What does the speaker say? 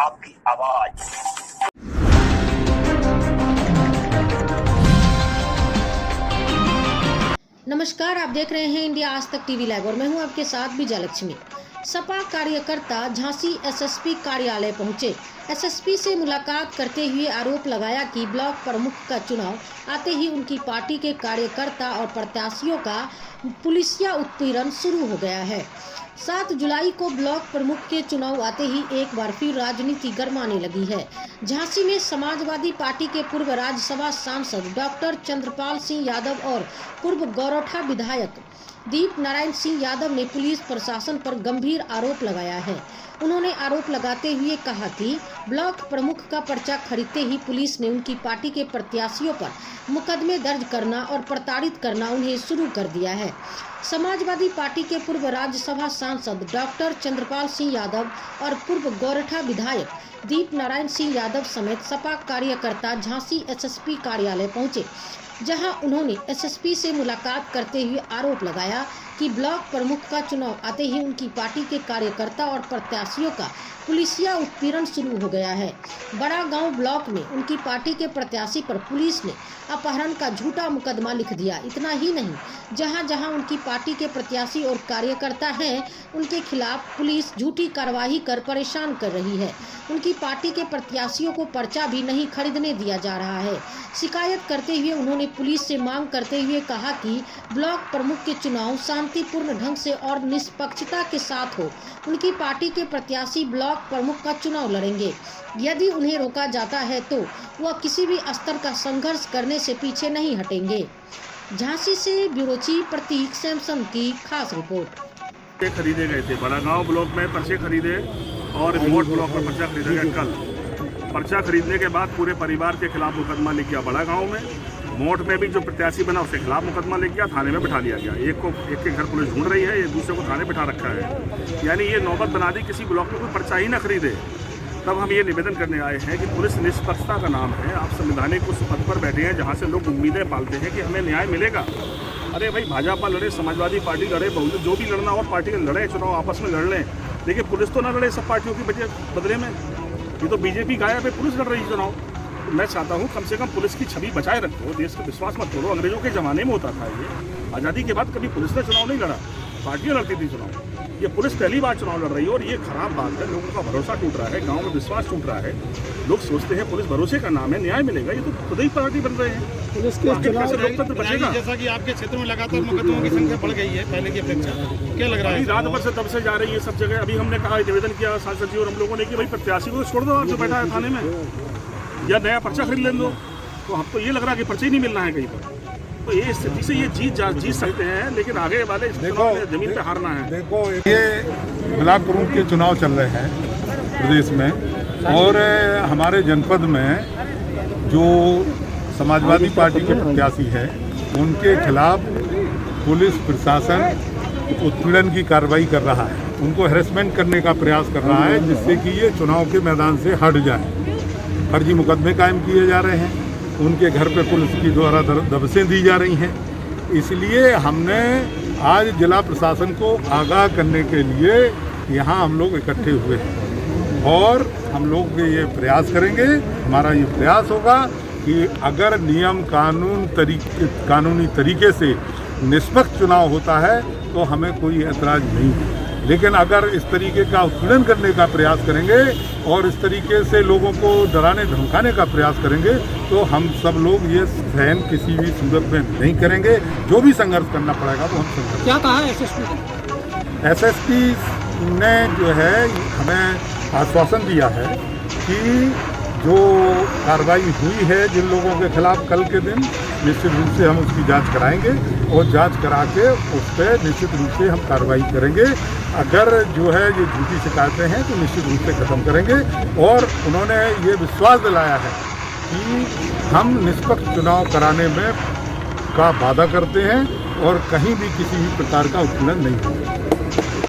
आपकी आवाज। नमस्कार, आप देख रहे हैं इंडिया आज तक टीवी लाइव और मैं हूं आपके साथ विजयलक्ष्मी। सपा कार्यकर्ता झांसी एसएसपी कार्यालय पहुंचे। एसएसपी से मुलाकात करते हुए आरोप लगाया कि ब्लॉक प्रमुख का चुनाव आते ही उनकी पार्टी के कार्यकर्ता और प्रत्याशियों का पुलिसिया उत्पीड़न शुरू हो गया है। 7 जुलाई को ब्लॉक प्रमुख के चुनाव आते ही एक बार फिर राजनीति गरमाने लगी है। झांसी में समाजवादी पार्टी के पूर्व राज्यसभा सांसद डॉक्टर चंद्रपाल सिंह यादव और पूर्व गौरठा विधायक दीप नारायण सिंह यादव ने पुलिस प्रशासन पर गंभीर आरोप लगाया है। उन्होंने आरोप लगाते हुए कहा कि ब्लॉक प्रमुख का पर्चा खरीदते ही पुलिस ने उनकी पार्टी के प्रत्याशियों पर मुकदमे दर्ज करना और प्रताड़ित करना उन्हें शुरू कर दिया है। समाजवादी पार्टी के पूर्व राज्यसभा सांसद डॉक्टर चंद्रपाल सिंह यादव और पूर्व गौरठा विधायक दीप नारायण सिंह यादव समेत सपा कार्यकर्ता झांसी एसएसपी कार्यालय पहुंचे, जहां उन्होंने एसएसपी से मुलाकात करते हुए आरोप लगाया कि ब्लॉक प्रमुख का चुनाव आते ही उनकी पार्टी के कार्यकर्ता और प्रत्याशियों का पुलिसिया उत्पीड़न शुरू हो गया है। बड़ा गांव ब्लॉक में उनकी पार्टी के प्रत्याशी पर पुलिस ने अपहरण का झूठा मुकदमा लिख दिया। इतना ही नहीं, जहां जहां उनकी पार्टी के प्रत्याशी और कार्यकर्ता हैं, उनके खिलाफ पुलिस झूठी कार्रवाई कर परेशान कर रही है। उनकी पार्टी के प्रत्याशियों को पर्चा भी नहीं खरीदने दिया जा रहा है। शिकायत करते हुए उन्होंने पुलिस से मांग करते हुए कहा कि ब्लॉक प्रमुख के चुनाव शांतिपूर्ण ढंग से और निष्पक्षता के साथ हो। उनकी पार्टी के प्रत्याशी ब्लॉक प्रमुख का चुनाव लड़ेंगे। यदि उन्हें रोका जाता है तो वह किसी भी स्तर का संघर्ष करने से पीछे नहीं हटेंगे। झांसी से ब्यूरो चीफ प्रतीक सैमसन की खास रिपोर्ट। खरीदे गए थे, बड़ा गांव ब्लॉक में पर्चे खरीदे और रिमोट ब्लॉक में पर्चा खरीदा गया। कल पर्चा खरीदने के बाद पूरे परिवार के खिलाफ मुकदमा लिख गया। बड़ा गांव में मोट में भी जो प्रत्याशी बना उसके खिलाफ मुकदमा लिख गया, थाने में बिठा लिया गया। एक के घर पुलिस ढूंढ रही है, एक दूसरे को थाने बिठा रखा है। यानी ये नौबत बना दी किसी ब्लॉक में कोई पर्चा ही न खरीदे। तब हम ये निवेदन करने आए हैं कि पुलिस निष्पक्षता का नाम है। आप संवैधानिक उस पद पर बैठे हैं जहाँ से लोग उम्मीदें पालते हैं कि हमें न्याय मिलेगा। अरे भाई, भाजपा लड़े, समाजवादी पार्टी लड़े, बहुजन जो भी लड़ना हो पार्टी लड़े, चुनाव आपस में लड़ लें, लेकिन पुलिस तो ना लड़े सब पार्टियों के बदले में। ये तो बीजेपी गायब है, पुलिस लड़ रही है चुनाव। तो मैं चाहता हूँ कम से कम पुलिस की छवि बचाए रखो, देश का विश्वास मत तोड़ो। अंग्रेजों के ज़माने में होता था ये, आज़ादी के बाद कभी पुलिस ने चुनाव नहीं लड़ा, पार्टियाँ लड़ती थी चुनाव। ये पुलिस पहली बार चुनाव लड़ रही है और ये खराब बात है। लोगों का भरोसा टूट रहा है, गाँव में विश्वास टूट रहा है। लोग सोचते हैं पुलिस भरोसे का नाम है, न्याय मिलेगा। ये तो खुद ही पार्टी बन रहे हैं। पुलिस के लोकतंत्र बचेगा। जैसा कि आपके क्षेत्र में लगातार मुकदमों की संख्या बढ़ गई है पहले की अपेक्षा, क्या लग रहा है? रात भर से तब से जा रही है सब जगह। अभी हमने कहा, निवेदन किया सांसद जी और हम लोगों ने कि भाई प्रत्याशी को छोड़ दो, आप जो बैठा है थाने में, या नया पर्चा खरीद लें दो। तो हमको ये लग रहा है कि पर्चा ही नहीं मिलना है कहीं पर। तो ये स्थिति से ये जीत सकते हैं, लेकिन आगे वाले जमीन पे हारना है। देखो, ये ब्लॉक प्रमुख के चुनाव चल रहे हैं प्रदेश में, और हमारे जनपद में जो समाजवादी पार्टी के प्रत्याशी हैं उनके खिलाफ पुलिस प्रशासन उत्पीड़न की कार्रवाई कर रहा है। उनको हैरेसमेंट करने का प्रयास कर रहा है, जिससे कि ये चुनाव के मैदान से हट जाए। फर्जी मुकदमे कायम किए जा रहे हैं, उनके घर पे पुलिस की द्वारा दबसें दी जा रही हैं। इसलिए हमने आज जिला प्रशासन को आगाह करने के लिए यहाँ हम लोग इकट्ठे हुए हैं और हम लोग ये प्रयास करेंगे। हमारा ये प्रयास होगा कि अगर नियम कानूनी तरीके से निष्पक्ष चुनाव होता है तो हमें कोई ऐतराज़ नहीं है, लेकिन अगर इस तरीके का उत्पीड़न करने का प्रयास करेंगे और इस तरीके से लोगों को डराने धमकाने का प्रयास करेंगे तो हम सब लोग ये सहन किसी भी सूरत में नहीं करेंगे। जो भी संघर्ष करना पड़ेगा वो हम संघर्ष। क्या कहा एसएसपी? एसएसपी ने जो है हमें आश्वासन दिया है कि जो कार्रवाई हुई है जिन लोगों के खिलाफ कल के दिन, निश्चित रूप से हम उसकी जांच कराएंगे और जांच करा के उस पर निश्चित रूप से हम कार्रवाई करेंगे। अगर जो है ये झूठी शिकायतें हैं तो निश्चित रूप से ख़त्म करेंगे। और उन्होंने ये विश्वास दिलाया है कि हम निष्पक्ष चुनाव कराने में का वादा करते हैं और कहीं भी किसी भी प्रकार का उत्पीड़न नहीं होगा।